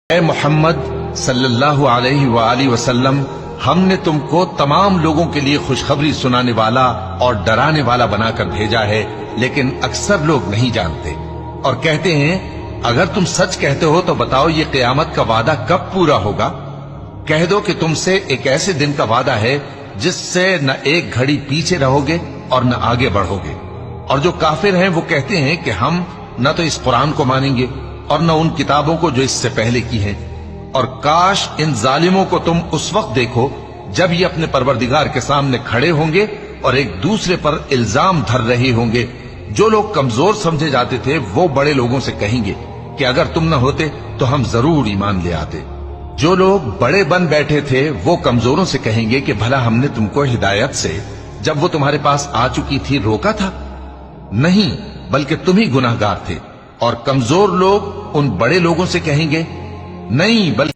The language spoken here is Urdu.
اے محمد صلی اللہ علیہ وآلہ وسلم، ہم نے تم کو تمام لوگوں کے لیے خوشخبری سنانے والا اور ڈرانے والا بنا کر بھیجا ہے، لیکن اکثر لوگ نہیں جانتے اور کہتے ہیں اگر تم سچ کہتے ہو تو بتاؤ یہ قیامت کا وعدہ کب پورا ہوگا؟ کہہ دو کہ تم سے ایک ایسے دن کا وعدہ ہے جس سے نہ ایک گھڑی پیچھے رہو گے اور نہ آگے بڑھو گے۔ اور جو کافر ہیں وہ کہتے ہیں کہ ہم نہ تو اس قرآن کو مانیں گے اور نہ ان کتابوں کو جو اس سے پہلے کی ہیں، اور کاش ان ظالموں کو تم اس وقت دیکھو جب یہ اپنے پروردگار کے سامنے کھڑے ہوں گے اور ایک دوسرے پر الزام دھر رہے ہوں گے۔ جو لوگ کمزور سمجھے جاتے تھے وہ بڑے لوگوں سے کہیں گے کہ اگر تم نہ ہوتے تو ہم ضرور ایمان لے آتے۔ جو لوگ بڑے بن بیٹھے تھے وہ کمزوروں سے کہیں گے کہ بھلا ہم نے تم کو ہدایت سے جب وہ تمہارے پاس آ چکی تھی روکا تھا؟ نہیں، بلکہ تم ہی گناہگار تھے۔ اور کمزور لوگ ان بڑے لوگوں سے کہیں گے نہیں، بلکہ